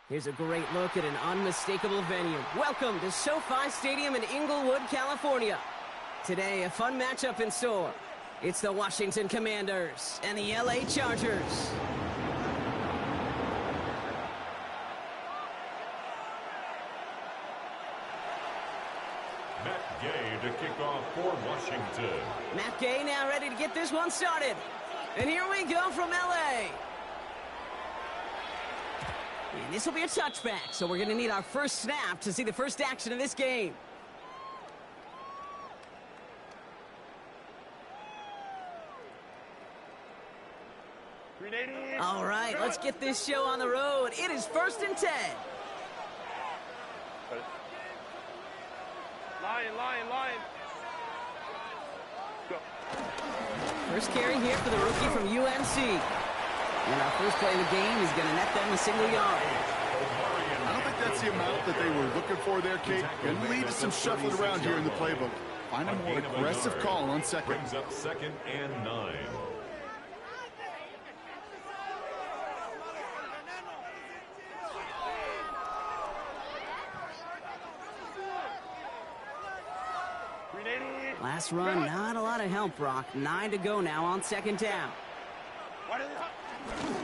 Here's a great look at an unmistakable venue. Welcome to SoFi Stadium in Inglewood, California. Today, a fun matchup in store. It's the Washington Commanders and the LA Chargers. Matt Gay to kick off for Washington. Matt Gay now ready to get this one started. And here we go from LA. And this will be a touchback, so we're going to need our first snap to see the first action of this game. All right, let's get this show on the road. It is 1st and 10. Line. Go. First carry here for the rookie from UNC. And our first play of the game is going to net them a single yard. I don't think that's the amount that they were looking for there, Kate. Going to lead to some shuffling around here in the playbook. Find a more aggressive call on second. Brings up 2nd and 9. Last run, not a lot of help, Brock. 9 to go now on 2nd down.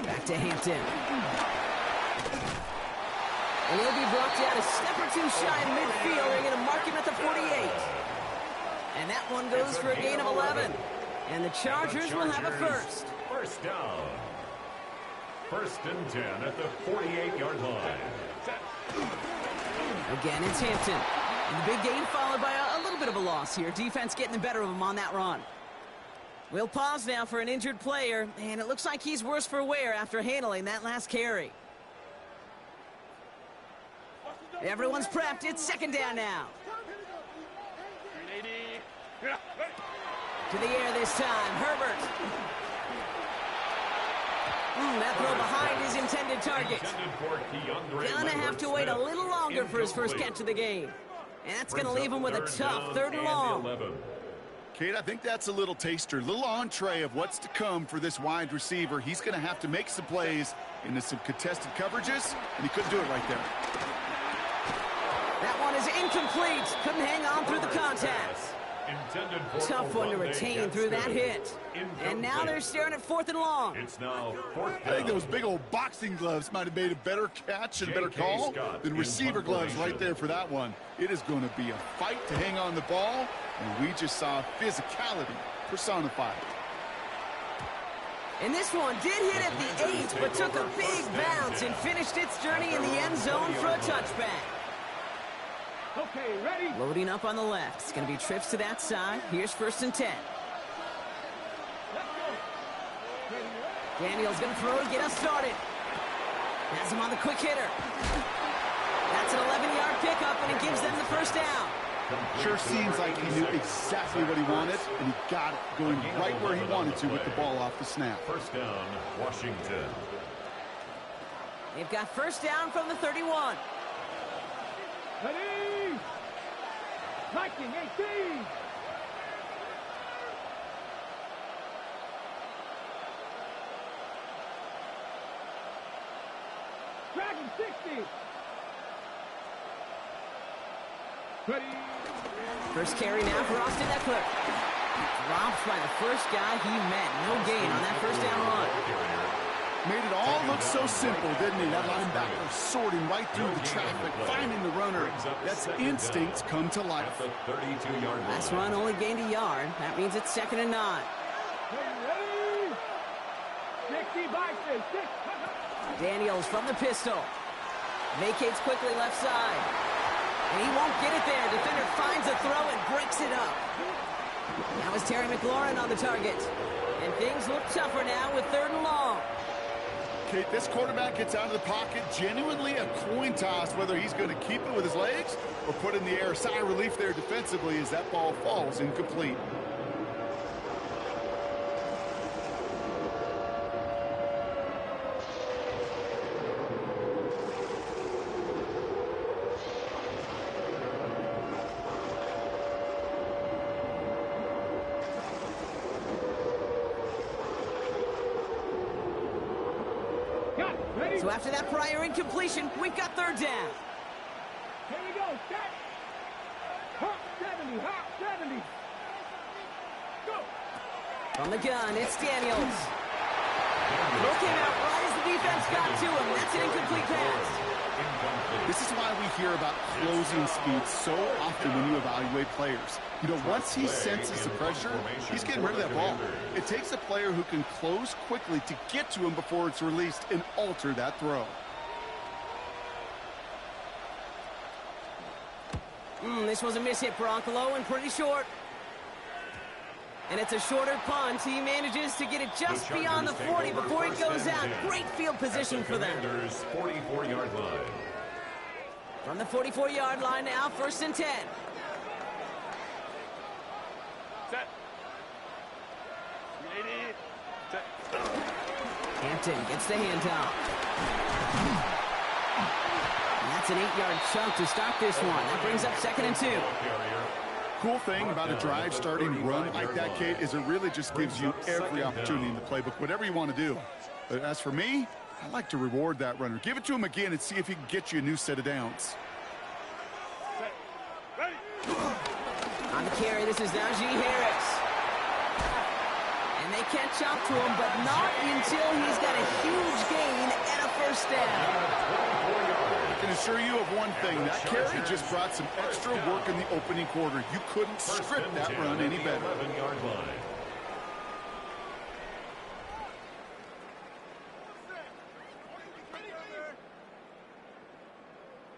Back to Hampton. And he'll be brought down a step or two shy of midfield. They're going to mark him at the 48. And that one goes for a gain of 11. And the Chargers will have a first. First down. 1st and 10 at the 48-yard line. Again, it's Hampton. And the big gain followed by a little bit of a loss here. Defense getting the better of him on that run. We'll pause now for an injured player, and it looks like he's worse for wear after handling that last carry. Everyone's prepped. It's 2nd down now. To the air this time. Herbert. That throw behind his intended target. Gonna have to wait a little longer for his first catch of the game. And that's going to leave him with a tough 3rd and long. Kate, I think that's a little taster, a little entree of what's to come for this wide receiver. He's going to have to make some plays into some contested coverages, and he couldn't do it right there. That one is incomplete. Couldn't hang on through the contact. Tough one to retain through that hit. And now they're staring at 4th and long. It's now 4th I think those big old boxing gloves might have made a better catch and a better call than receiver gloves right there for that one. It is going to be a fight to hang on the ball, and we just saw physicality personified. And this one did hit at the 8, but took a big bounce and finished its journey in the end zone for a touchback. Okay, ready? Loading up on the left. It's going to be trips to that side. Here's 1st and 10. Daniel's going to throw and get us started. Has him on the quick hitter. That's an 11-yard pickup, and it gives them the first down. Sure seems like he knew exactly what he wanted, and he got it going right where he wanted to with the ball off the snap. First down, Washington. They've got first down from the 31. Ready? Viking 18. Dragon 60. Ready? First carry now for Austin Eckler. Dropped by the first guy he met. No gain on that first down run. Made it all look so simple, didn't he? That linebacker sorting right through the traffic, finding the runner. That's instincts come to life. Last run only gained a yard. That means it's 2nd and 9. Ready? 60 Vikings. Daniels from the pistol. Vacates quickly left side. And he won't get it there. Defender finds a throw and breaks it up. That was Terry McLaurin on the target. And things look tougher now with 3rd and long. Kate, this quarterback gets out of the pocket, genuinely a coin toss whether he's going to keep it with his legs or put in the air. Sigh of relief there defensively as that ball falls incomplete. So after that prior incompletion, we've got third down. Here we go. Set. Hop 70. Hop 70. Go. From the gun, it's Daniels. Throw came out right as the defense got to him. That's an incomplete pass. This is why we hear about closing speed so often when you evaluate players. You know, once he senses the pressure, he's getting rid of that ball. It takes a player who can close quickly to get to him before it's released and alter that throw. This was a miss hit, Broncolo, and pretty short. And it's a shorter punt. He manages to get it just beyond the 40 before he goes out. Great field position for them. 44-yard line. From the 44-yard line now, 1st and 10. Set. Ready. Set. Hampton gets the handoff. And that's an 8-yard chunk to start this one. That brings up 2nd and 2. Cool thing about a drive starting run like that, Kate, is it really just gives you every opportunity in the playbook, whatever you want to do. But as for me, I like to reward that runner. Give it to him again and see if he can get you a new set of downs. On the carry, this is Najee Harris. And they catch up to him, but not until he's got a huge gain and a 1st down. I can assure you of one thing, that carry just brought some extra work in the opening quarter. You couldn't script that run any better. 11-yard line.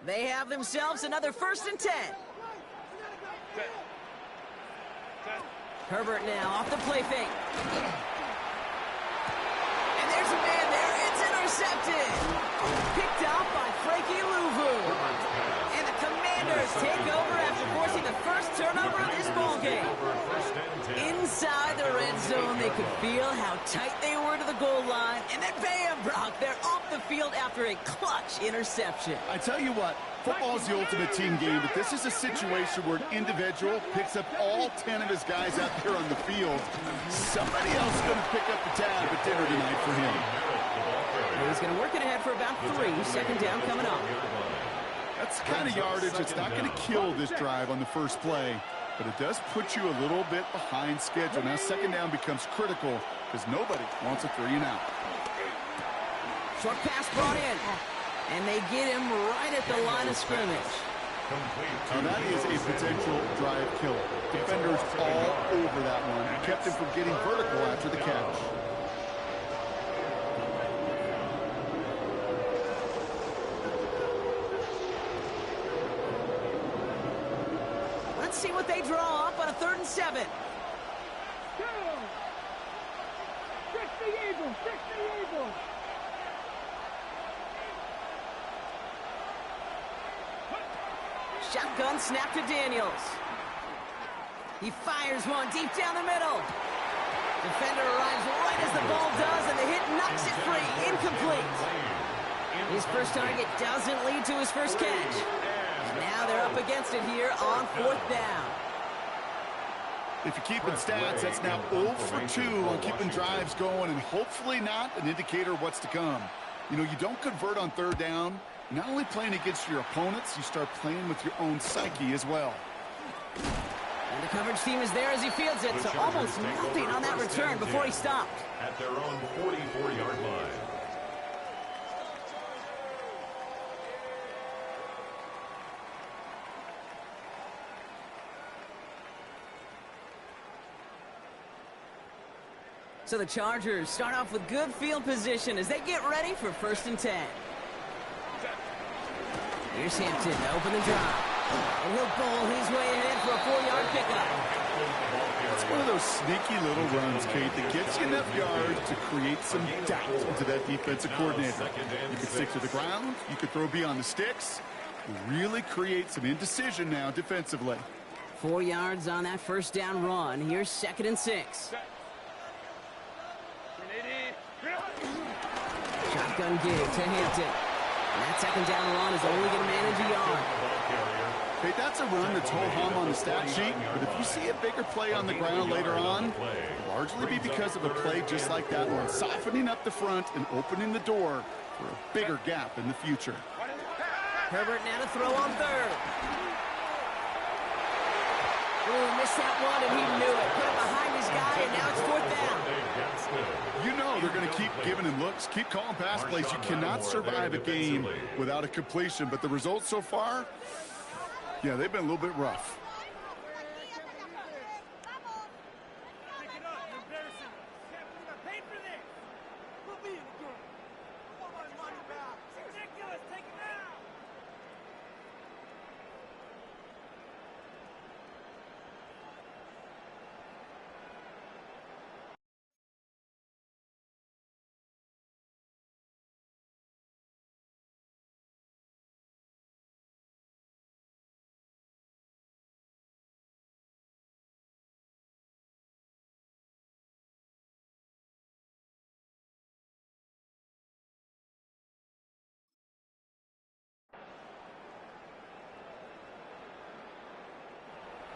They have themselves another 1st and 10. Herbert now off the play fake. And there's a man there. It's intercepted. Picked out by Frankie Louvu. And the Commanders take over after forcing the first turnover of this ballgame. Inside the red zone, they could feel how tight they were to the goal line. And then bam, Brock, they're off the field after a clutch interception. I tell you what, football is the ultimate team game, but this is a situation where an individual picks up all 10 of his guys out there on the field. Somebody else is going to pick up the tab at dinner tonight for him. He's going to work it ahead for about 3. 2nd down coming up. That's the kind of yardage that's not going to kill this drive on the first play, but it does put you a little bit behind schedule. Now 2nd down becomes critical because nobody wants a 3-and-out. Short pass brought in. And they get him right at the line of scrimmage. Now that is a potential drive killer. Defenders all over that one. It kept him from getting vertical after the catch. Let's see what they draw up on a 3rd and 7. Go. Fix the Eagles. Fix the Eagles. Shotgun snap to Daniels. He fires one deep down the middle. Defender arrives right as the ball does, and the hit knocks it free. Incomplete. His first target doesn't lead to his first catch. And now they're up against it here on 4th down. If you're keeping stats, that's now 0 for 2 on keeping drives going, and hopefully not an indicator of what's to come. You know, you don't convert on 3rd down. Not only playing against your opponents, you start playing with your own psyche as well. And the coverage team is there as he fields it, so almost nothing on that return before he stopped. At their own 44-yard line. So the Chargers start off with good field position as they get ready for 1st and 10. Here's Hampton to open the drive. And he'll bowl his way ahead for a 4-yard pickup. It's one of those sneaky little runs, Kate, that gets you enough yards to create some doubt into that defensive coordinator. You can stick to the ground. You can throw beyond the sticks. You really create some indecision now defensively. 4 yards on that 1st down run. Here's 2nd and 6. Shotgun gig to Hampton. And that 2nd down run is only going to manage a yard. Hey, that's a run that's ho-hum on the stat sheet, but if you see a bigger play on the ground later on, it'll largely be because of a play just like that one, softening up the front and opening the door for a bigger gap in the future. Herbert now to throw on third. Ooh, missed that one, and he knew it. Put it behind his guy, and now it's fourth down. You know they're going to keep giving him looks, keep calling pass plays. You cannot survive a game without a completion, but the results so far, yeah, they've been a little bit rough.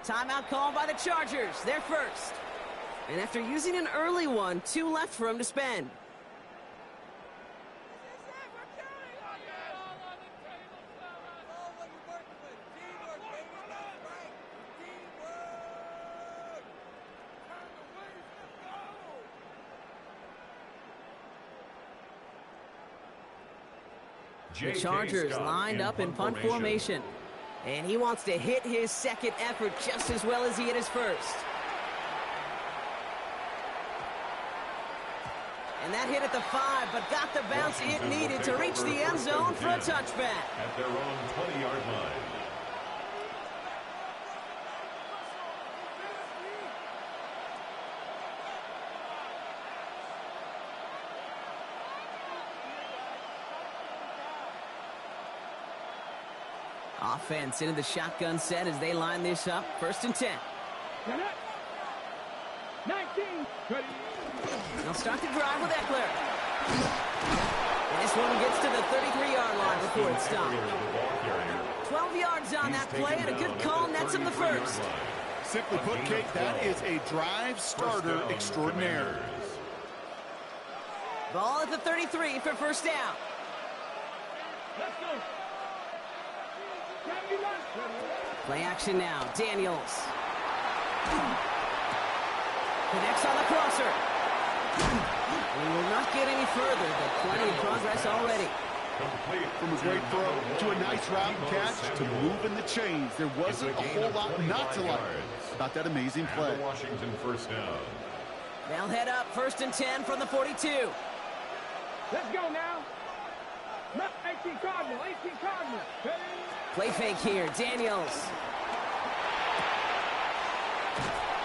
Timeout called by the Chargers. They're first. And after using an early one, 2 left for him to spend. The Chargers lined up in punt formation. And he wants to hit his second effort just as well as he hit his first. And that hit at the 5, but got the bounce it needed to reach the end zone for a touchback. At their own 20-yard line. Offense into the shotgun set as they line this up. First and 10. 19. They'll start the drive with Eckler. And this one gets to the 33-yard line before it's stopped. 12 yards on that play and a good call nets him the first. Simply put, Kate, that is a drive starter extraordinaire. Ball at the 33 for first down. Let's go. Play action now. Daniels. Connects on the crosser. We will not get any further, but plenty of progress already. From a great throw to a nice route and catch to moving the chains. There wasn't a whole lot not to like about that amazing play. Washington first down. They'll head up first and 10 from the 42. Let's go now. 18 Cardinal, 18 Cardinal. Play fake here. Daniels.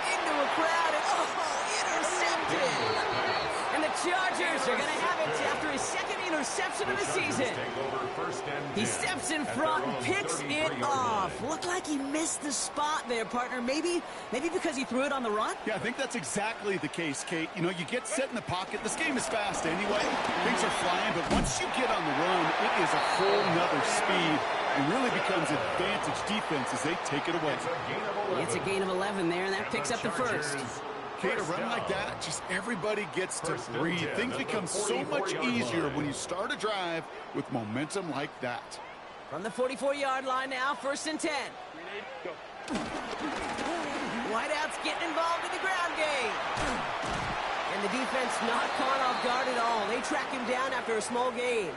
Into a crowd and intercepted. And the Chargers are going to have it after his second interception of the season. He steps in front and picks it off. Looked like he missed the spot there, partner. Maybe because he threw it on the run? Yeah, I think that's exactly the case, Kate. You know, you get set in the pocket. This game is fast anyway. Things are flying, but once you get on the run, it is a whole nother speed. It really becomes advantage defense as they take it away. It's a gain of 11 there, and that picks up the first. Kate, a run like that, just everybody gets to breathe. Things become so much easier when you start a drive with momentum like that. From the 44-yard line now, first and 10. Whiteout's getting involved in the ground game. And the defense not caught off guard at all. They track him down after a small gain.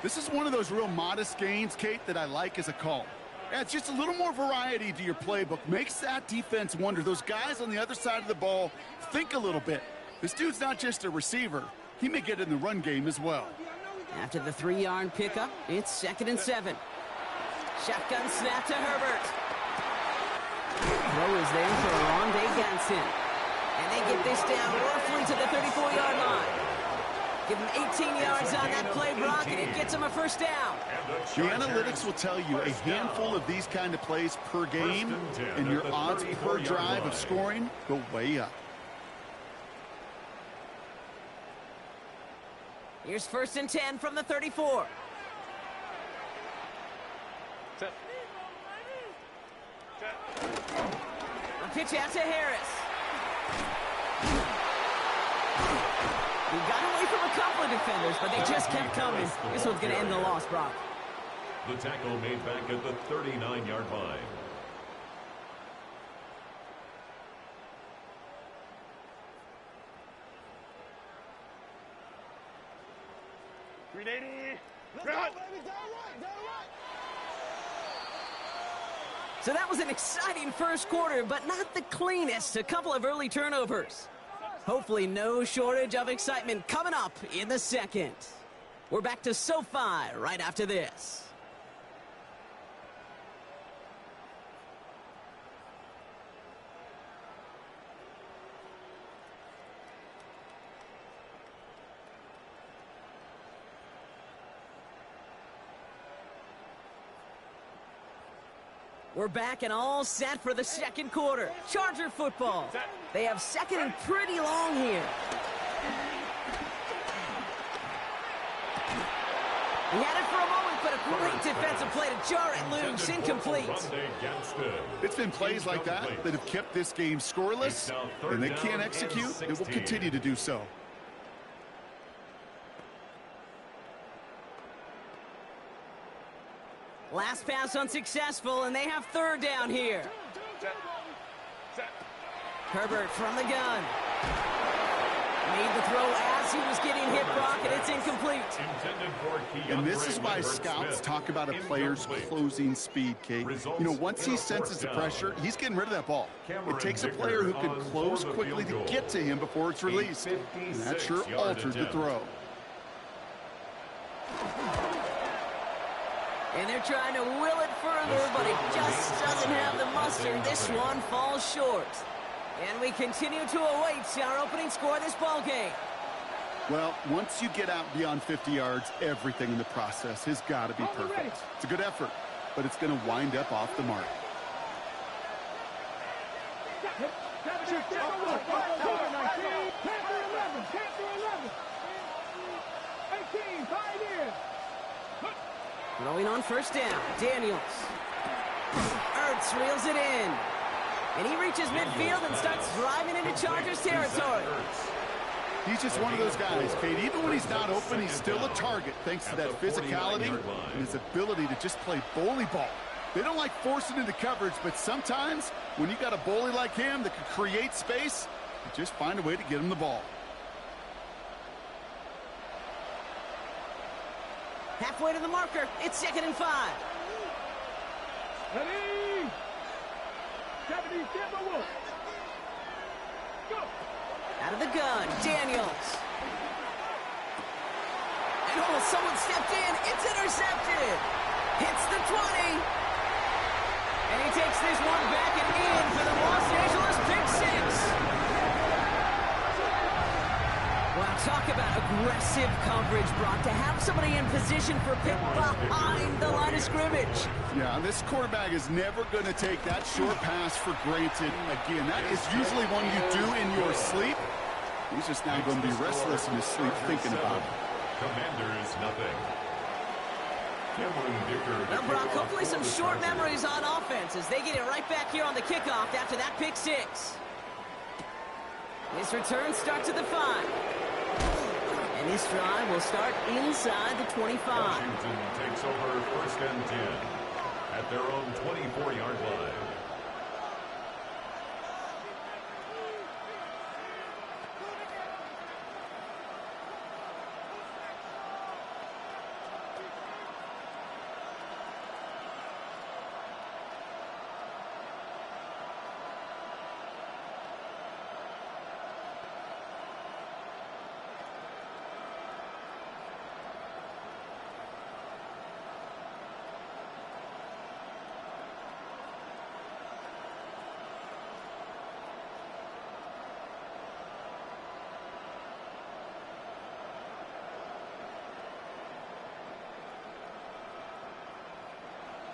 This is one of those real modest gains, Kate, that I like as a call. Yeah, it's just a little more variety to your playbook. Makes that defense wonder. Those guys on the other side of the ball think a little bit. This dude's not just a receiver. He may get in the run game as well. After the 3-yard pickup, it's second and 7. Shotgun snap to Herbert. Throw is there for Rondé Ganson. And they get this down roughly to the 34-yard line. Give him 18 yards on that play, Brock, and it gets him a first down. The analytics will tell you a handful of these kind of plays per game, and your odds per drive of scoring go way up. Here's first and 10 from the 34. Set. pitch out to Harris. He got away from a couple of defenders, but they just kept coming. This one's going to end the loss, Brock. The tackle made back at the 39-yard line. So that was an exciting first quarter, but not the cleanest. A couple of early turnovers. Hopefully no shortage of excitement coming up in the second. We're back to SoFi right after this. We're back and all set for the second quarter. Charger football. They have second and pretty long here. He had it for a moment, but a great defensive play to jar it loose. Incomplete. It's been plays like that that have kept this game scoreless, and they can't execute. It will continue to do so. Last pass unsuccessful, and they have third down here. Herbert from the gun. Made the throw as he was getting hit, Brock, and it's incomplete. And this is why scouts talk about a player's closing speed, Kate. You know, once he senses the pressure, he's getting rid of that ball. It takes a player who can close quickly to get to him before it's released. And that sure altered the throw. And they're trying to will it further, but it just doesn't have the mustard. This one falls short. And we continue to await our opening score of this ball game. Well, once you get out beyond 50 yards, everything in the process has got to be perfect. It's a good effort, but it's going to wind up off the mark. Throwing on first down, Daniels. Ertz reels it in. And he reaches midfield and starts driving into Chargers territory. He's just one of those guys, Kate. Even when he's not open, he's still a target thanks to that physicality and his ability to just play bully ball. They don't like forcing into coverage, but sometimes when you got a bully like him that can create space, you just find a way to get him the ball. Halfway to the marker. It's 2nd and 5. Ready? Out of the gun, Daniels. And oh, someone stepped in. It's intercepted. Hits the 20. And he takes this one back and in for the Los Angeles pick six. Well, talk about aggressive coverage, Brock. To have somebody in position for pick behind the line of scrimmage. Yeah, this quarterback is never going to take that short pass for granted. Again, that is usually one you do in your sleep. He's just now going to be restless in his sleep thinking about it. Commanders, nothing. Well, Brock, hopefully some short memories on offense as they get it right back here on the kickoff after that pick six. This return starts at the 5. And this drive will start inside the 25. Washington takes over 1st and 10 at their own 24-yard line.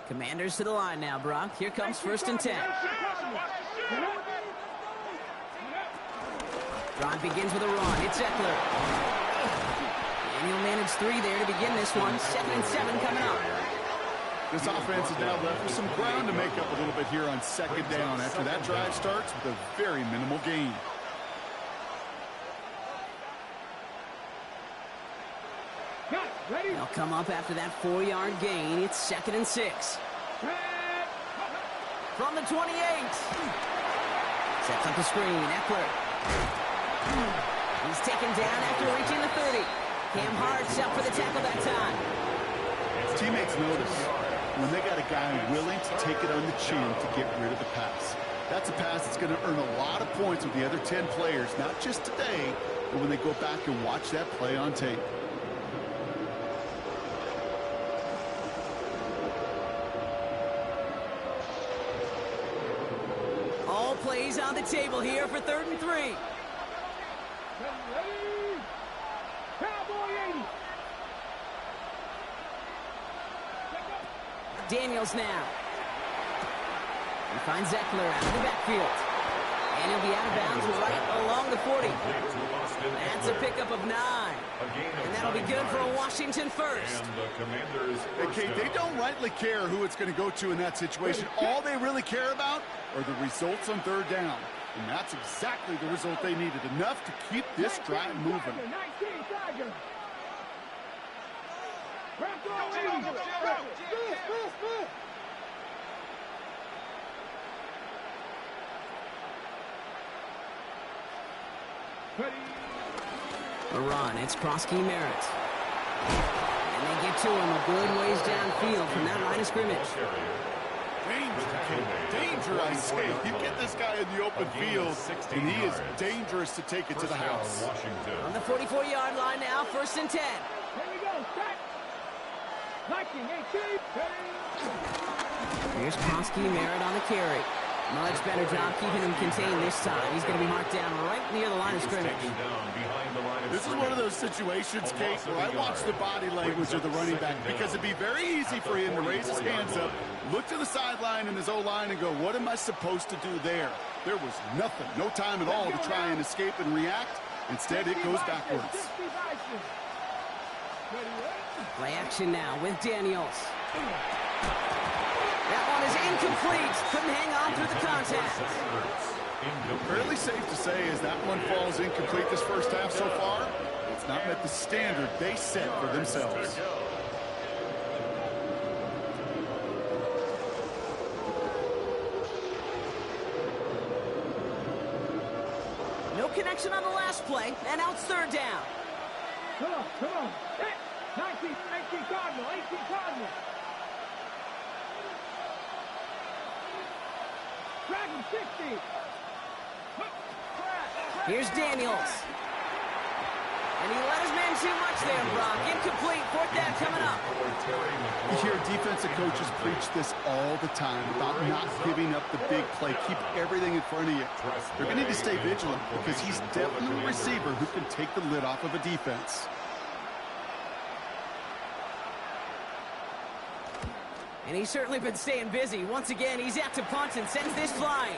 Commanders to the line now, Brock. Here comes 1st and 10. Drive begins with a run. It's Eckler. And he'll manage 3 there to begin this one. 2nd and 7 coming up. This offense is now left with some ground to make up a little bit here on second down after that drive starts with a very minimal gain. They'll come up after that 4-yard gain. It's 2nd and 6. From the 28. Sets up the screen. Eckler. He's taken down after reaching the 30. Cam Hart's up for the tackle that time. Teammates notice when they got a guy willing to take it on the chin to get rid of the pass. That's a pass that's going to earn a lot of points with the other 10 players, not just today, but when they go back and watch that play on tape. All plays on the table here for 3rd and 3. Daniels now. He finds Eckler out of the backfield. And he'll be out of bounds right along the 40. That's a pickup of 9. And that'll be good for a Washington first. Okay, they don't rightly care who it's going to go to in that situation. All they really care about are the results on 3rd down. And that's exactly the result they needed. Enough to keep this drive moving. A run, it's Prosky Merritt. And they get to him a good ways downfield from that line of scrimmage. Danger, I say. You get this guy in the open field, and he is dangerous to take it to the house. On the 44-yard line now, 1st and 10. Here we go, set. 19-18. Here's Prosky Merritt on the carry. Much better job keeping him contained this time. He's going to be marked down right near the line of scrimmage. This is one of those situations, Kate, where I watch the body language of the running back because it'd be very easy for him to raise his hands up, look to the sideline in his O-line and go, what am I supposed to do there? There was nothing, no time at all to try and escape and react. Instead, it goes backwards. Play action now with Daniels. That one is incomplete. Couldn't hang on through the contact. Fairly safe to say as that one falls incomplete this first half so far, it's not met the standard they set for themselves. No connection on the last play, and now it's 3rd down. Come on, come on. 19 Cardinal, 18 Cardinal. Dragon 60. Here's Daniels. And he let his man too much there, Brock. Incomplete, 4th down coming up. You hear defensive coaches preach this all the time about not giving up the big play. Keep everything in front of you. They're going to need to stay vigilant because he's definitely a receiver who can take the lid off of a defense. And he's certainly been staying busy. Once again, he's out to punt and sends this flying.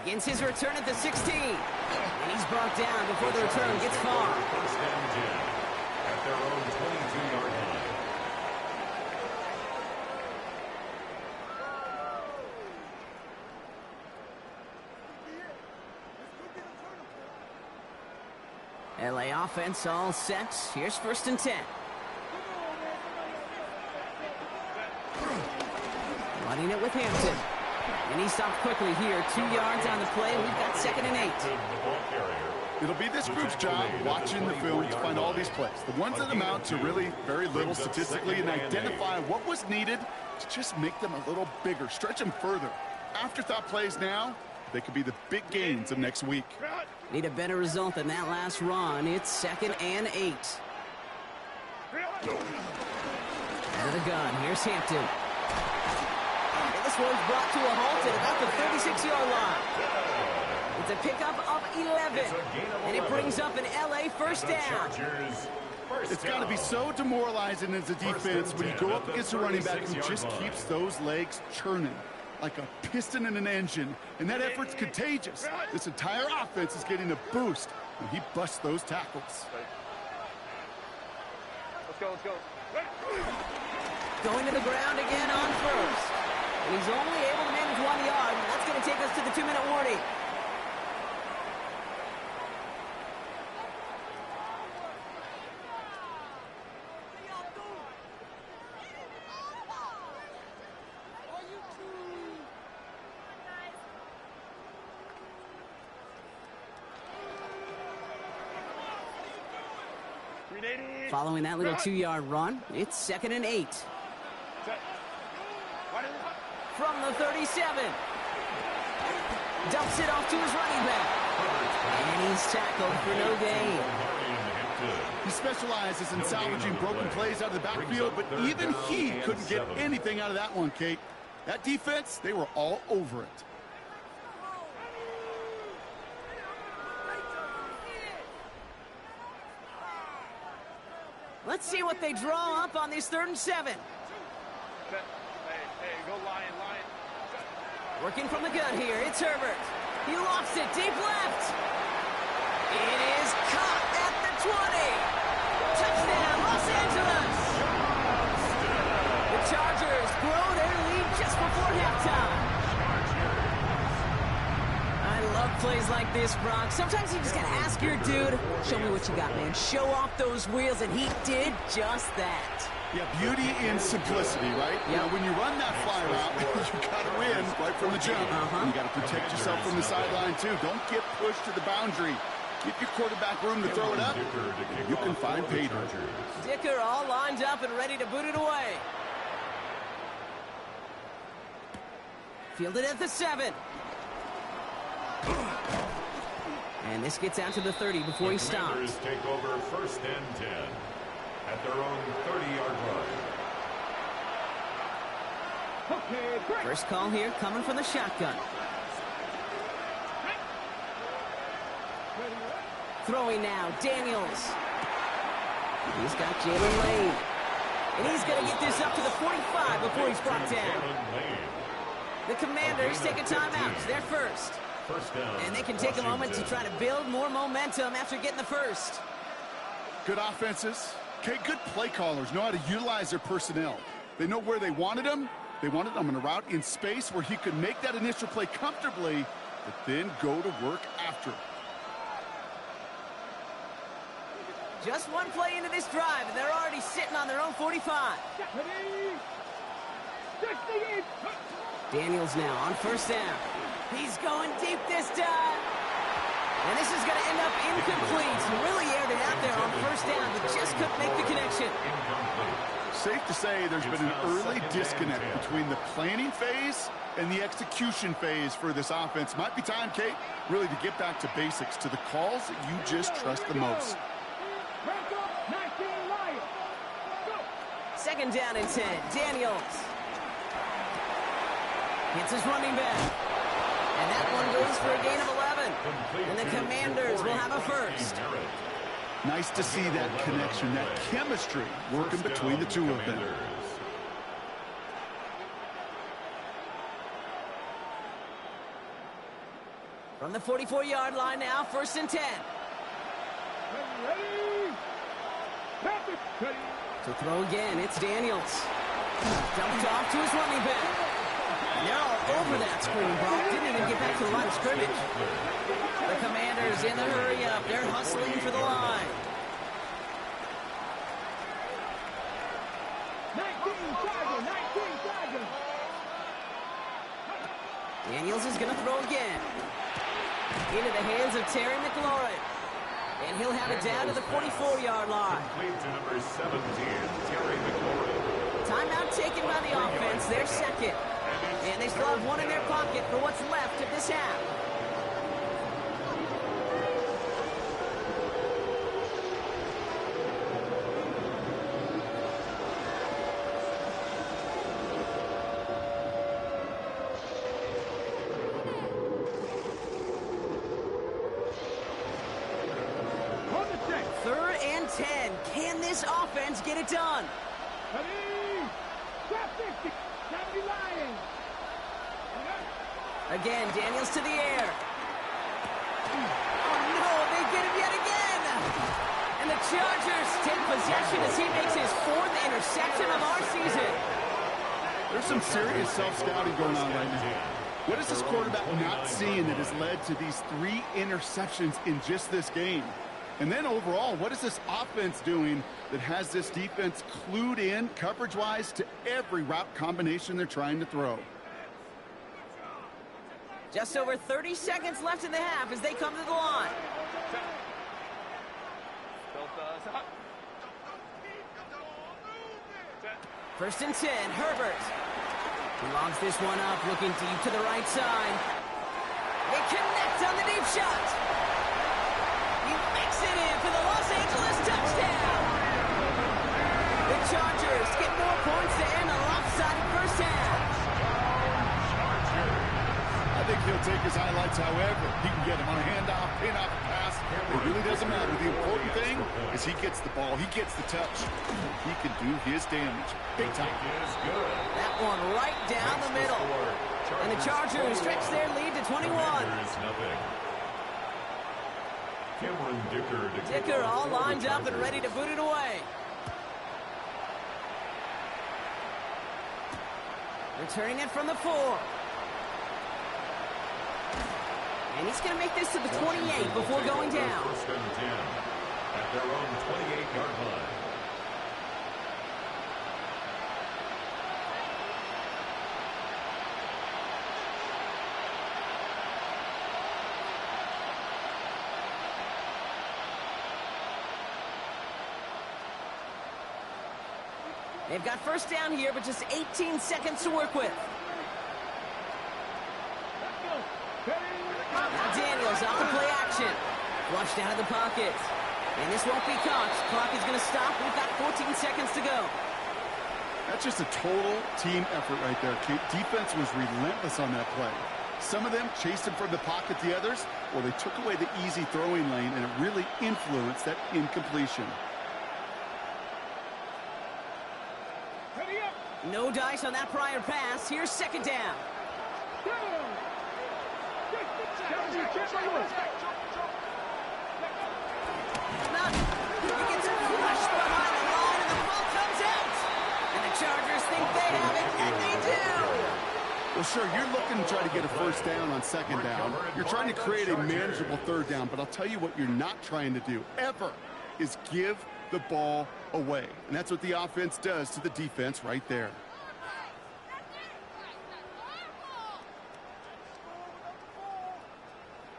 Begins his return at the 16. And he's brought down before the return gets far. 1st and 10 at their own 22-yard line. LA offense all set. Here's 1st and 10. Running it with Hampton. And he stopped quickly here. 2 yards on the play. We've got 2nd and 8. It'll be this group's job watching the film to find all these plays. The ones that amount to really very little statistically and identify what was needed to just make them a little bigger, stretch them further. Afterthought plays now, they could be the big gains of next week. Need a better result than that last run. It's 2nd and 8. Out of the gun. Here's Hampton. This one's brought to a halt at about the 36-yard line. It's a pickup of 11. And it brings up an LA 1st down. It's got to be so demoralizing as a defense when you go up against a running back who just keeps those legs churning like a piston in an engine. And that effort's contagious. This entire offense is getting a boost when he busts those tackles. Let's go, let's go. going to the ground again on first. And he's only able to manage 1 yard, and that's going to take us to the 2-minute warning. Following that little 2-yard run, it's 2nd and 8. From the 37. Dumps it off to his running back. And he's tackled for no gain. He specializes in salvaging broken plays out of the backfield, but even he couldn't get anything out of that one, Kate. That defense, they were all over it. Let's see what they draw up on this 3rd and 7. Hey, go Lion. Working from the gun here, it's Herbert. He lofts it deep left. It is caught at the 20. Touchdown, Los Angeles. The Chargers grow their lead just before halftime. I love plays like this, Brock. Sometimes you just gotta ask your dude, show me what you got, man. Show off those wheels, and he did just that. Yeah, beauty in simplicity, right? Yep. Now, when you run that fly route, you got to win right from the jump. And you got to protect yourself from the sideline, too. Don't get pushed to the boundary. Give your quarterback room to throw it up. You can find pay dirt. Dicker all lined up and ready to boot it away. Fielded at the 7. And this gets out to the 30 before he stops. Take over 1st and 10 at their own 30-yard line. Okay, great. First call here coming from the shotgun. Throwing now, Daniels. He's got Jalen Lane. And he's going to get this up to the 45 before he's brought down. The Commanders take a timeout. They're first. And they can take a moment to try to build more momentum after getting the first. Good offenses. Okay, good play callers know how to utilize their personnel. They know where they wanted him. They wanted him on a route in space where he could make that initial play comfortably, but then go to work after. Just one play into this drive, and they're already sitting on their own 45. Daniels now on 1st down. He's going deep this time. And this is going to end up incomplete. He really aired it out there on 1st down, but just couldn't make the connection. Safe to say there's been an early disconnect between the planning phase and the execution phase for this offense. Might be time, Kate, really to get back to basics, to the calls that you just trust the most. 2nd down and 10. Daniels. Hits his running back. And that one goes for a gain of 11. And the Commanders will have a first. Nice to see that connection, that chemistry working between the two of them. From the 44-yard line now, 1st and 10. To throw again, it's Daniels. Dumped off to his running back. And they're all over that screen, Brock. Didn't even get back to the line of scrimmage. The Commanders in the hurry-up. They're hustling for the line. 19 Chargers. Daniels is going to throw again. Into the hands of Terry McLaurin. And he'll have it down to the 44-yard line. Complete to number 17, Terry McLaurin. Timeout taken by the offense. They're second. And they still have one in their pocket for what's left of this half. Third and 10. Can this offense get it done? Again, Daniels to the air. Oh, no, they get him yet again. And the Chargers take possession as he makes his 4th interception of our season. There's some serious self-scouting going on right now. What is this quarterback not seeing that has led to these 3 interceptions in just this game? And then overall, what is this offense doing that has this defense clued in coverage-wise to every route combination they're trying to throw? Just over 30 seconds left in the half as they come to the line. First and 10, Herbert. He logs this one up, looking deep to the right side. They connect on the deep shot. He makes it in for the Los Angeles touchdown. The Chargers get more points to end a lopsided first half. I think he'll take his highlights however he can get him on a handoff, pin off, pass. It really doesn't matter. The important thing is he gets the ball, he gets the touch. He can do his damage. Big time. That one right down the middle. And the Chargers stretch their lead to 21. Dicker all lined up and ready to boot it away. Returning it from the 4. And he's going to make this to the 28 before going down. First and 10 at their own 28-yard line. They've got first down here, but just 18 seconds to work with. Now Daniels off the play action. Flushed out of the pocket. And this won't be caught. Clock is going to stop. We've got 14 seconds to go. That's just a total team effort right there, Kate. Defense was relentless on that play. Some of them chased him from the pocket, the others, or they took away the easy throwing lane, and it really influenced that incompletion. No dice on that prior pass. Here's second down. He gets crushed behind the line, and the ball comes out. And the Chargers think they have it, and they do. Well, sure, you're looking to try to get a first down on second down. You're trying to create a manageable third down, but I'll tell you what you're not trying to do, ever, is give the ball away. And that's what the offense does to the defense right there.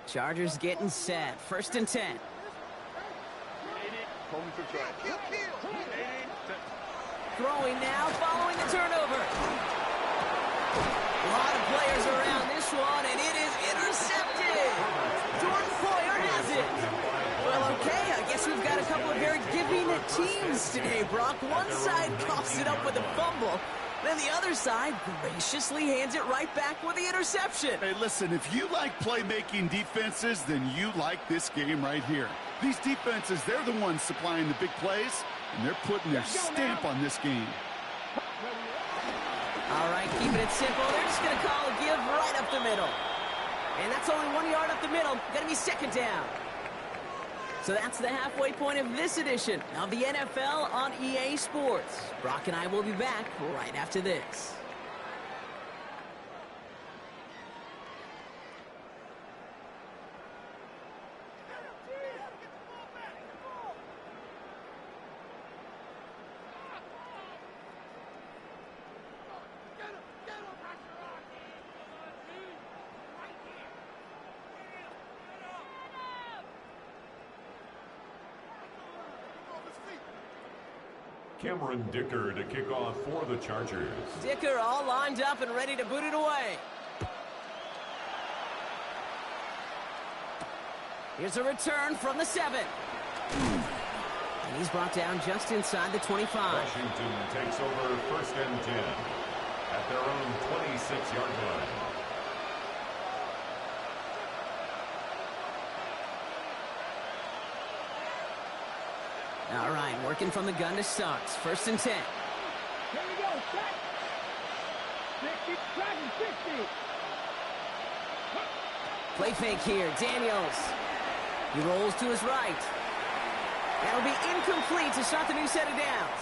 Chargers getting set. First and 10. Throwing now, following the turnover. A lot of players around this one, and it is intercepted. Jordan Poyer has it. Well, okay, I guess we've got a couple of very giving teams today, Brock. One side coughs it up with a fumble. Then the other side graciously hands it right back with the interception. Hey, listen, if you like playmaking defenses, then you like this game right here. These defenses, they're the ones supplying the big plays, and they're putting their stamp on this game. All right, keeping it simple. They're just going to call a give right up the middle. And that's only 1 yard up the middle. Going to be second down. So that's the halfway point of this edition of the NFL on EA Sports. Brock and I will be back right after this. Cameron Dicker to kick off for the Chargers. Dicker all lined up and ready to boot it away. Here's a return from the 7. And he's brought down just inside the 25. Washington takes over first and 10 at their own 26-yard line. All right, working from the gun to start. First and 10. Here we go, set. 60, 60. Play fake here, Daniels. He rolls to his right. That'll be incomplete to start the new set of downs.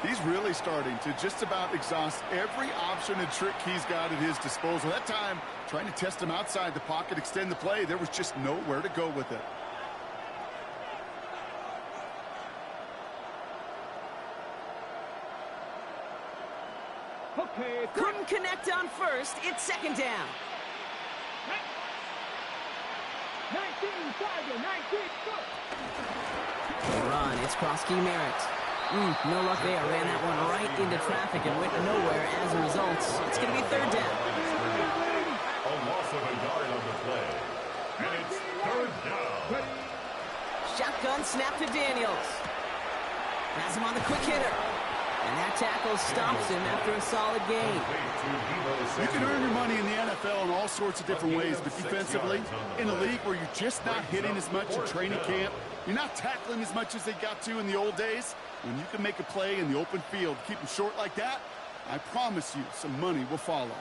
He's really starting to just about exhaust every option and trick he's got at his disposal. That time, trying to test him outside the pocket, extend the play, there was just nowhere to go with it. Okay. Couldn't connect on first. It's second down. 19, Tiger, 19, go. Run. It's cross-key Merritt. No luck there. Ran that one right into traffic and went nowhere as a result. It's going to be third down. A loss of a yard on the play. And it's third down. Shotgun snap to Daniels. Has him on the quick hitter. And that tackle stops him after a solid gain. You can earn your money in the NFL in all sorts of different ways, but defensively, in a league where you're just not hitting as much in training camp, you're not tackling as much as they got to in the old days, when you can make a play in the open field, keep them short like that, I promise you some money will follow.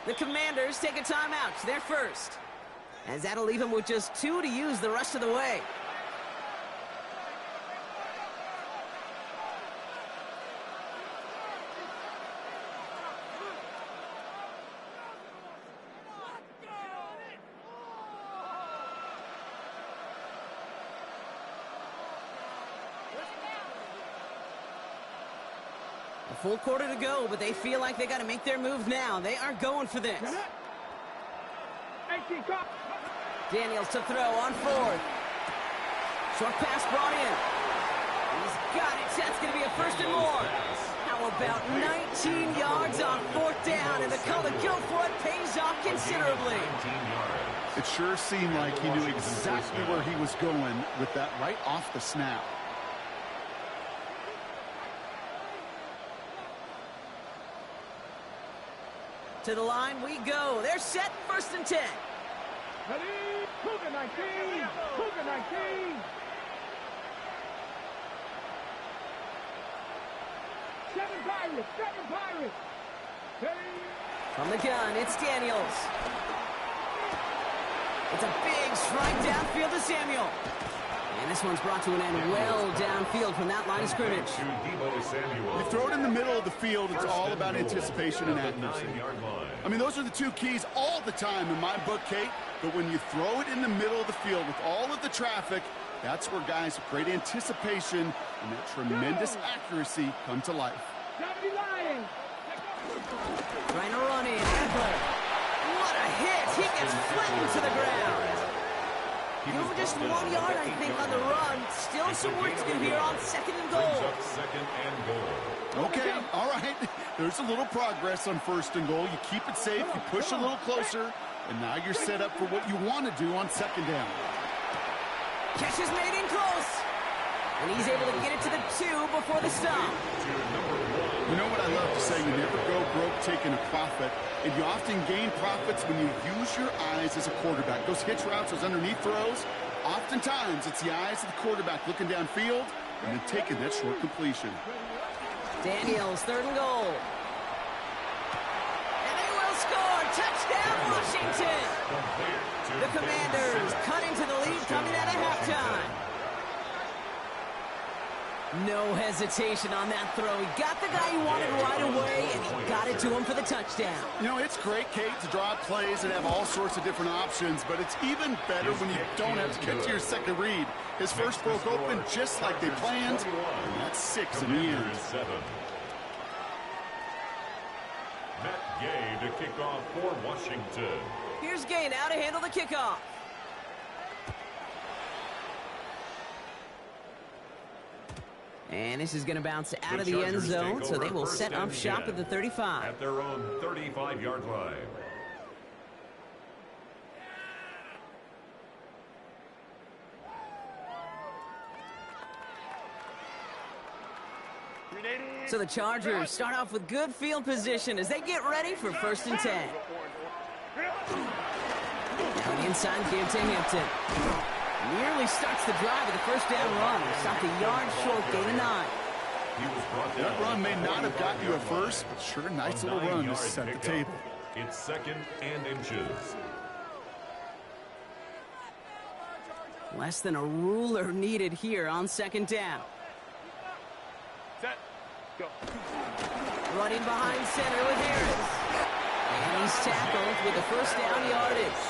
The Commanders take a timeout. They're first. As that'll leave them with just 2 to use the rest of the way. A full quarter to go, but they feel like they got to make their move now. They are going for this. Daniels to throw on fourth. Short pass brought in. He's got it. That's going to be a first and more. How about 19 yards on fourth down, and the call to go for it pays off considerably. It sure seemed like he knew exactly where he was going with that right off the snap. To the line we go. They're set, first and 10. Ready? Cougar 19. Cougar 19. 7 Pirates. 7 Pirates. Ready? From the gun, it's Daniels. It's a big strike downfield to Samuel. And this one's brought to an end well downfield from that line of scrimmage. You throw it in the middle of the field, it's all about anticipation and accuracy. I mean, those are the two keys all the time in my book, Kate. But when you throw it in the middle of the field with all of the traffic, that's where guys with great anticipation and that tremendous accuracy come to life. Trying to run in. Adler. What a hit. He gets flattened to the ground. Give him just 1 yard, I think, on the run. Still some work to do here on second and goal. Okay, all right. There's a little progress on first and goal. You keep it safe, you push a little closer, and now you're set up for what you want to do on second down. Catch is made in close. And he's able to get it to the 2 before the stop. You know what I love to say? You never go broke taking a profit, and you often gain profits when you use your eyes as a quarterback. Those hitch routes, those underneath throws, oftentimes it's the eyes of the quarterback looking downfield and then taking that short completion. Daniels, third and goal. And they will score. Touchdown, Washington. The Commanders cut into the lead coming out of halftime. No hesitation on that throw. He got the guy he wanted right away, and he got it to him for the touchdown. You know, it's great, Kate, to draw up plays and have all sorts of different options, but it's even better when you don't have to get to your second read. His first broke open just like they planned, and that's 6 in the end. Matt Gay to kick off for Washington. Here's Gay now to handle the kickoff. And this is going to bounce out of the end zone, so they will set up shop at the 35. At their own 35-yard line. So the Chargers start off with good field position as they get ready for 1st and 10. Now an inside give to Hampton. Nearly starts the drive with a 1st down run. Stopped a yard short, gain of 9. That run may not have gotten you a first, but sure, nice little run to set the table. It's 2nd and inches. Less than a ruler needed here on 2nd down. Set. Go. Running behind center with Harris. And he's tackled with a 1st down yardage.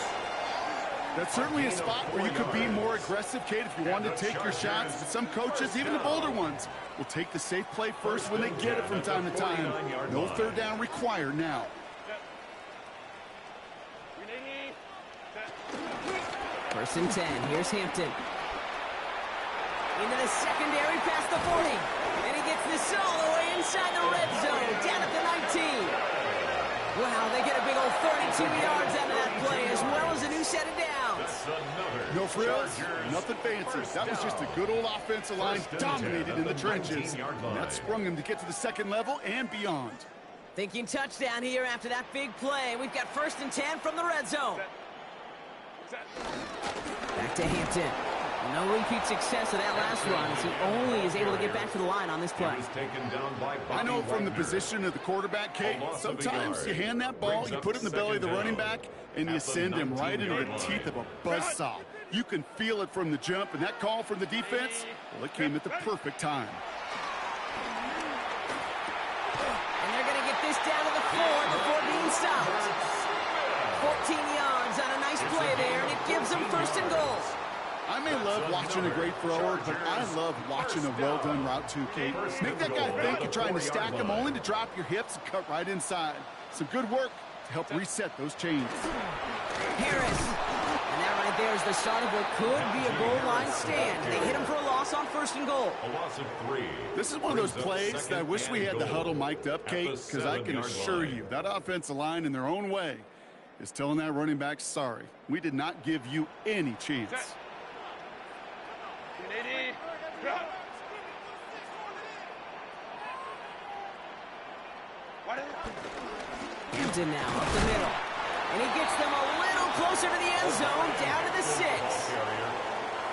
That's certainly a spot where you could be more aggressive, Kate, if you wanted to take your shots. But some coaches, even the bolder ones, will take the safe play first when they get it from time to time. No 3rd down required now. 1st and 10. Here's Hampton. Into the secondary past the 40. And he gets this all the way inside the red zone. Down at the 19. Wow, they get a big old 32 yards out of that play, as well as a new set of downs. No frills, nothing fancy. That was just a good old offensive line dominated in the trenches. And that sprung him to get to the 2nd level and beyond. Thinking touchdown here after that big play. We've got 1st and 10 from the red zone. Back to Hampton. No repeat success of that last run as he only is able to get back to the line on this play. I know from the position of the quarterback, Kate, sometimes you hand that ball, you put it in the belly of the running back, and you send him right into the teeth of a buzzsaw. You can feel it from the jump, and that call from the defense, well, it came at the perfect time. And they're going to get this down to the 4 before being stopped. 14 yards on a nice play there, and it gives them 1st and goal. I may love watching a great thrower, but I love watching a well-done route too, Kate. Make that guy think you're trying to stack him only to drop your hips and cut right inside. Some good work to help reset those chains. Harris. And that right there is the start of what could be a goal line stand. They hit him for a loss on 1st and goal. A loss of 3. This is one of those plays that I wish we had the huddle mic'd up, Kate, because I can assure you that offensive line in their own way is telling that running back, sorry, we did not give you any chance. Hampton now up the middle. And he gets them a little closer to the end zone, down to the 6.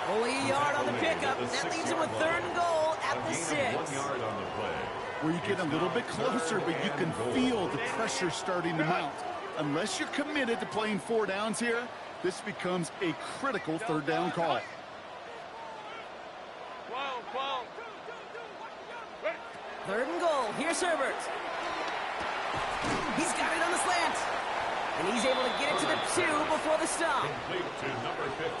Only a yard on the pickup. That leaves him with 3rd and goal at the 6. Where you get a little bit closer, but you can feel the pressure starting to mount. Unless you're committed to playing 4 downs here, this becomes a critical 3rd down call. 3rd and goal. Here's Herbert. He's got it on the slant. And he's able to get it to the 2 before the stop.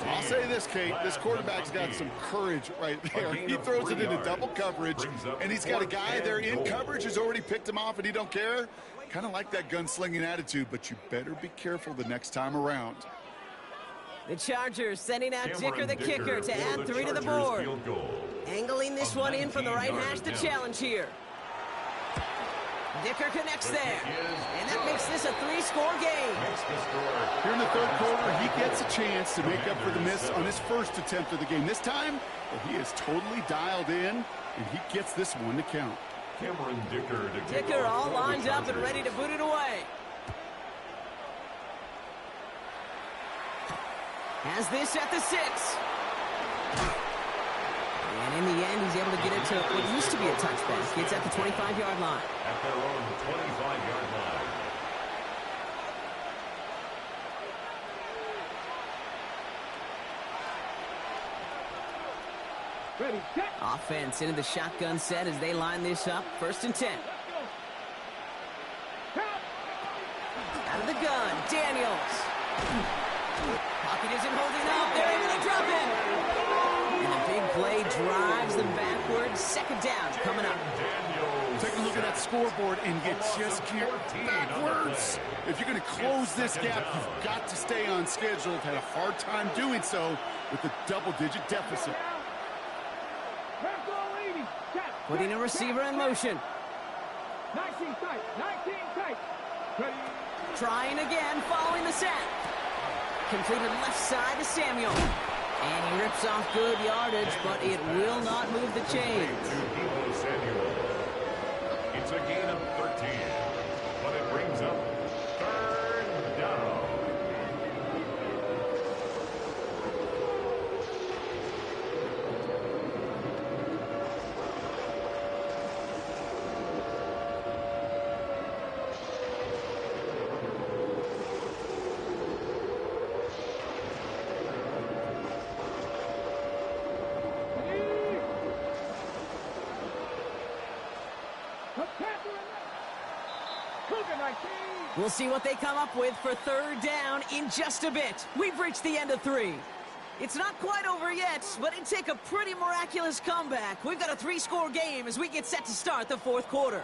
I'll say this, Kate. This quarterback's got some courage right there. He throws it into double coverage, and he's got a guy there in coverage who's already picked him off, and he don't care. Kind of like that gunslinging attitude, but you better be careful the next time around. The Chargers sending out Dicker the kicker to add 3 to the board. Angling this one in from the right hash to challenge here. Dicker connects there. And that makes this a 3-score game. Here in the 3rd quarter, he gets a chance to make up for the miss on his 1st attempt of the game. This time, well, he is totally dialed in, and he gets this one to count. Dicker all lined up and ready to boot it away. Has this at the 6. And in the end, he's able to get it to what used to be a touchback. Gets at the 25-yard line. At their own 25-yard line. Ready, set. Offense into the shotgun set as they line this up. 1st and 10. Out of the gun, Daniels. Pocket isn't holding up. They're able to drop him. And the big play drives them backwards. 2nd down coming up. Take a look at that scoreboard, and you just can't backwards. If you're going to close this gap, you've got to stay on schedule. Had a hard time doing so with a double-digit deficit. Putting a receiver in motion. 19 tight, 19 tight. Ready. Trying again, following the sack. Completed left side to Samuel. And he rips off good yardage, but it will not move the chains. We'll see what they come up with for third down in just a bit. We've reached the end of 3. It's not quite over yet, but it'd take a pretty miraculous comeback. We've got a 3-score game as we get set to start the 4th quarter.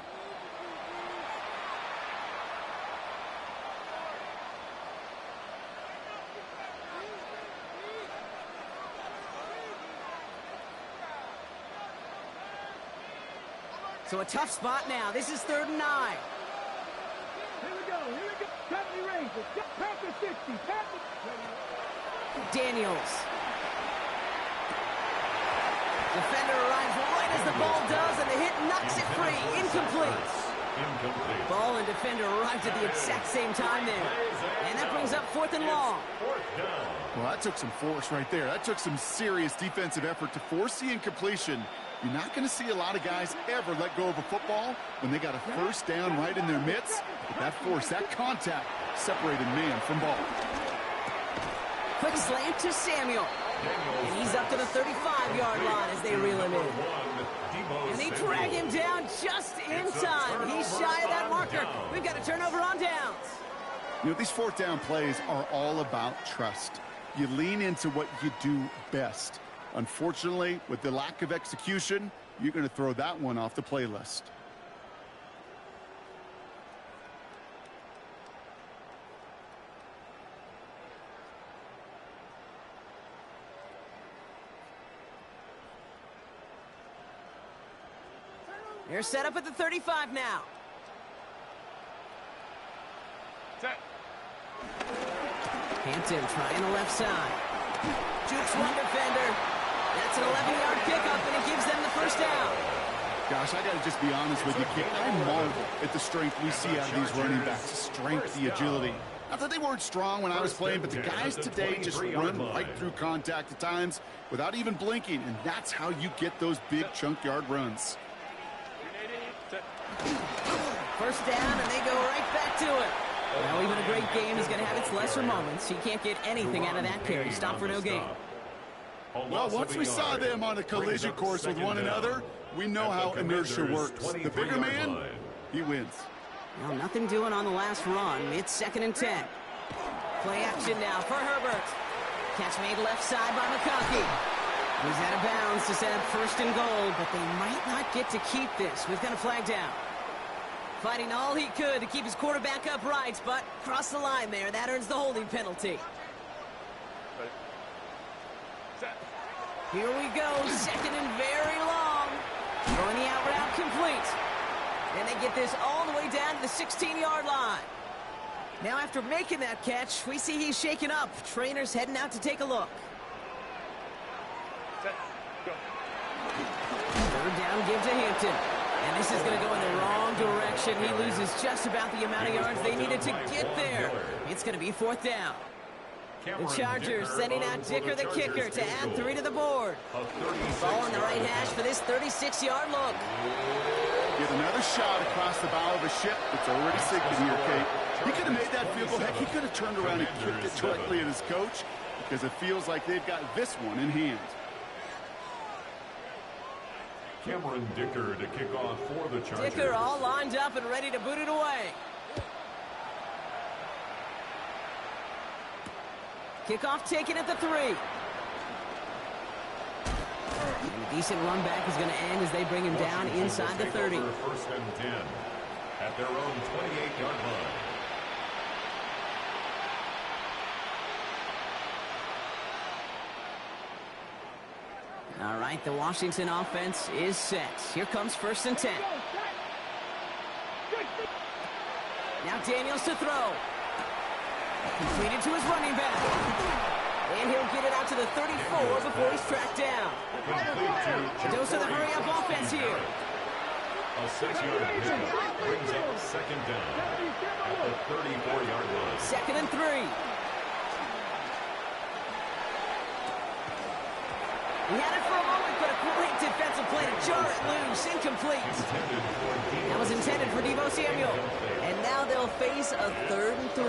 So a tough spot now. This is 3rd and 9. Here we go. Company raises. Pass the 60. Daniels. Defender arrives right as the ball does, and the hit knocks it free. Incomplete. Ball and defender arrived at the exact same time there. And that brings up 4th and long. Well, that took some force right there. That took some serious defensive effort to force the incompletion. You're not going to see a lot of guys ever let go of a football when they got a first down right in their midst. But that force, that contact, separated man from ball. Quick slant to Samuel. And he's up to the 35-yard line as they reel him in. And they drag him down just in time. He's shy of that marker. We've got a turnover on downs. You know, these 4th down plays are all about trust. You lean into what you do best. Unfortunately, with the lack of execution, you're going to throw that one off the playlist. They're set up at the 35 now. Hampton trying the left side. Jukes one defender. That's an 11-yard pickup, and it gives them the first down. Gosh, I got to just be honest with you, kid. I marvel at the strength we see out of these running backs. The strength, the agility. Not that they weren't strong when I was playing, but the guys today just run right through contact at times without even blinking, and that's how you get those big chunk yard runs. First down, and they go right back to it. Well, even a great game is going to have its lesser moments. You can't get anything out of that carry. Stop for no gain. Well, once we saw them on a collision course with one another, we know how inertia works. The bigger man, he wins. Well, nothing doing on the last run. It's 2nd and 10. Play action now for Herbert. Catch made left side by McConkey. He's out of bounds to set up 1st and goal, but they might not get to keep this. We've got a flag down. Fighting all he could to keep his quarterback upright, but crossed the line there. That earns the holding penalty. Here we go, 2nd and very long. Throwing the out route complete. And they get this all the way down to the 16-yard line. Now after making that catch, we see he's shaken up. Trainer's heading out to take a look. 3rd down, give to Hampton. And this is going to go in the wrong direction. He loses just about the amount of yards they needed to get there. It's going to be 4th down. The Chargers sending out Dicker, the kicker, to add 3 to the board. Ball on the right hash for this 36-yard look. Get another shot across the bow of a ship that's already sinking here, Kate. He could have made that field goal. Heck, he could have turned around and kicked it directly at his coach because it feels like they've got this one in hand. Cameron Dicker to kick off for the Chargers. Dicker all lined up and ready to boot it away. Kickoff taken at the 3. And a decent run back is going to end as they bring him down inside the 30. 1st and 10 at their own 28-yard line. All right, the Washington offense is set. Here comes 1st and 10. Now Daniels to throw. Completed to his running back. And he'll get it out to the 34 before he's tracked down. Dose of the hurry-up offense here. A 6-yard pickup brings up 2nd down at the 34-yard line. 2nd and 3. He had it for a moment, but a great defensive play to jar it loose. Incomplete. That was intended for Deebo Samuel. And now they'll face a 3rd and 3.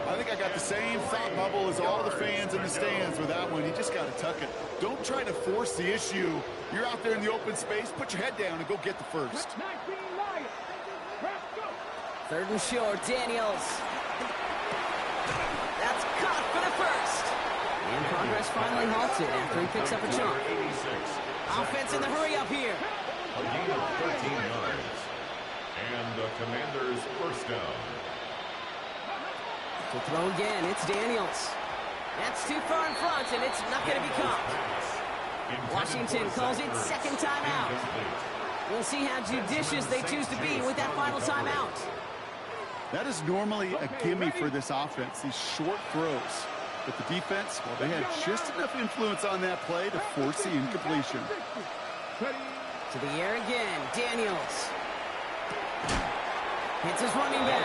I think I got the same thought bubble as all the fans in the stands with that one. You just got to tuck it. Don't try to force the issue. You're out there in the open space. Put your head down and go get the first. 19 Lions. Let's go. 3rd and short, Daniels. That's caught for the first. And progress finally halted after he picks up a chunk. Offense in the hurry up here. A gain of 13 yards. And the Commanders' first down. To throw again, it's Daniels. That's too far in front, and it's not going to be caught. Washington calls it second timeout. We'll see how judicious they choose to be with that final timeout. That is normally a gimme for this offense, these short throws. But the defense, well, they had just enough influence on that play to force the incompletion. To the air again, Daniels. Hits his running back.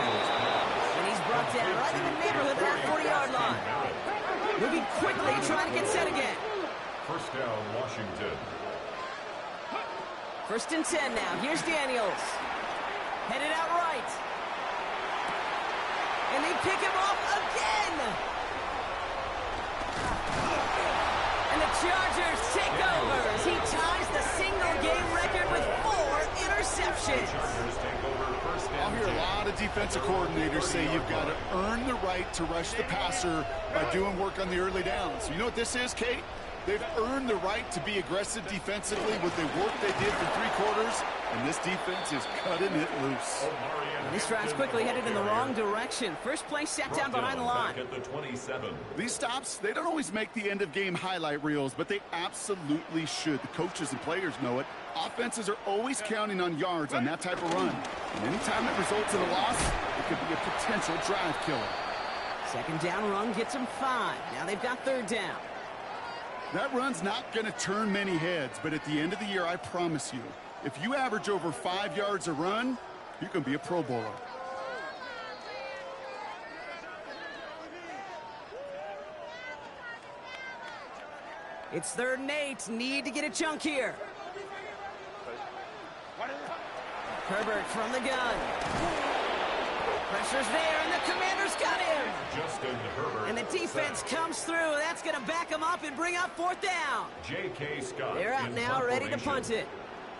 And he's brought down right in the neighborhood of that 40-yard line. Moving quickly, trying to get set again. First down, Washington. 1st and 10 now. Here's Daniels. Headed out right. And they pick him off again. And the Chargers take over as he ties the single-game record with 4 interceptions. I'll hear a lot of defensive coordinators say you've got to earn the right to rush the passer by doing work on the early downs. You know what this is, Kate? They've earned the right to be aggressive defensively with the work they did for 3 quarters, and this defense is cutting it loose. And this drive's quickly headed in the wrong direction. First play set down behind the line. At the 27. These stops, they don't always make the end-of-game highlight reels, but they absolutely should. The coaches and players know it. Offenses are always counting on yards on that type of run. And anytime it results in a loss, it could be a potential drive killer. 2nd down run gets them 5. Now they've got 3rd down. That run's not going to turn many heads, but at the end of the year, I promise you, if you average over 5 yards a run, you're going to be a Pro Bowler. It's 3rd and 8. Need to get a chunk here. Herbert from the gun. Pressure's there, and the Commanders got him. Justin Herbert. And the defense comes through. That's going to back him up and bring up 4th down. J.K. Scott. They're out now, ready to punt it.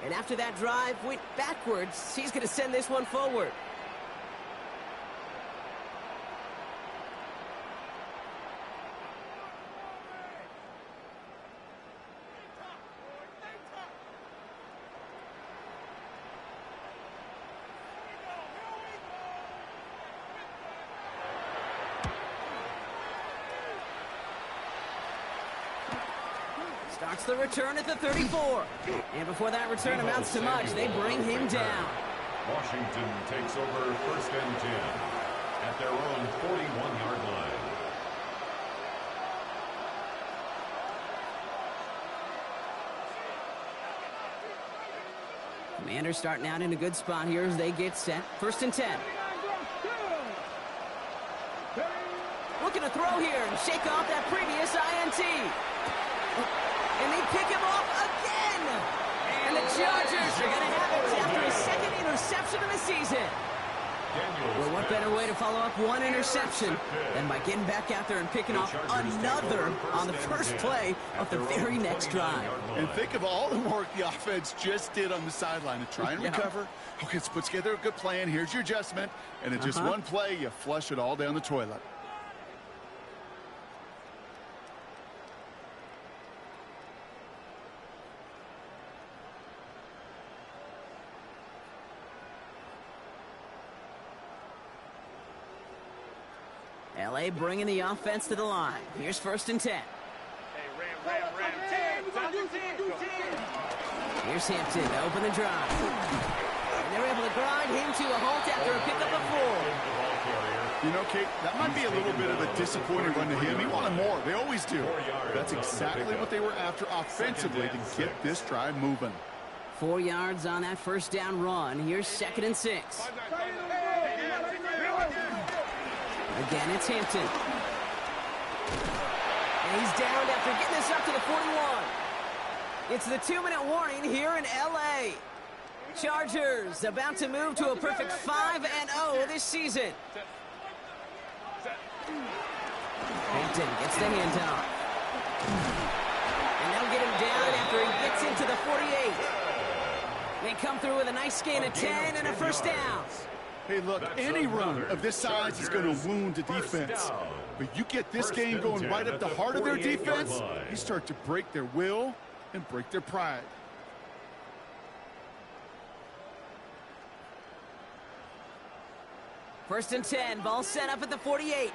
And after that drive went backwards, he's going to send this one forward. Starts the return at the 34. And before that return amounts to much, they bring him down. Washington takes over 1st and 10 at their own 41-yard line. Commanders starting out in a good spot here as they get set. 1st and 10. Looking to throw here and shake off that previous INT. And they pick him off again. And the Chargers are going to have it after his 2nd interception of the season. Well, what better way to follow up one interception than by getting back out there and picking off another on the first play of the very next drive. And think of all the work the offense just did on the sideline to try and recover. Okay, let's put together a good plan. Here's your adjustment. And in just one play, you flush it all down the toilet. L.A. bringing the offense to the line. Here's 1st and 10. Hey, Ram. 10. Here's Hampton to open the drive. And they're able to grind him to a halt after a pickup of 4. You know, Kate, that might be a little bit of a disappointing run to him. He wanted more. They always do. That's exactly what they were after offensively to get this drive moving. 4 yards on that 1st down run. Here's 2nd and 6. Again, it's Hampton. And he's downed after getting this up to the 41. It's the 2-minute warning here in L.A. Chargers about to move to a perfect 5-0 this season. Hampton gets the handoff. And they'll get him down after he gets into the 48. They come through with a nice gain of 10 and a first down. Hey, look, any run of this size is going to wound the defense. But you get this game going right at the heart of their defense, you start to break their will and break their pride. First and 10, ball set up at the 48.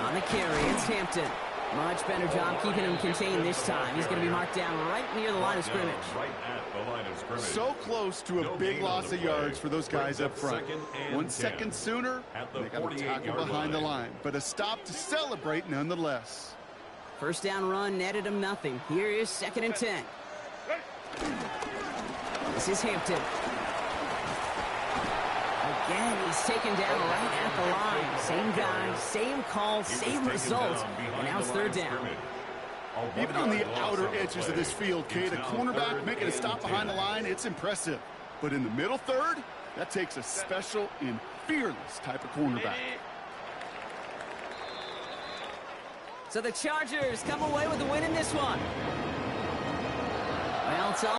On the carry, it's Hampton. Much better job keeping him contained this time. He's going to be marked down right near the line of scrimmage. Right at the line of scrimmage. So close to a big loss of yards for those guys up front. 1 second sooner, they got a tackle behind the line. But a stop to celebrate nonetheless. First down run netted him nothing. Here is 2nd and 10. This is Hampton. Again, he's taken down right at the line. Same guy, same call, same results. And now it's 3rd down. Even on the outer edges of this field, Kate, a cornerback making a stop behind the line, it's impressive. But in the middle third, that takes a special and fearless type of cornerback. So the Chargers come away with a win in this one.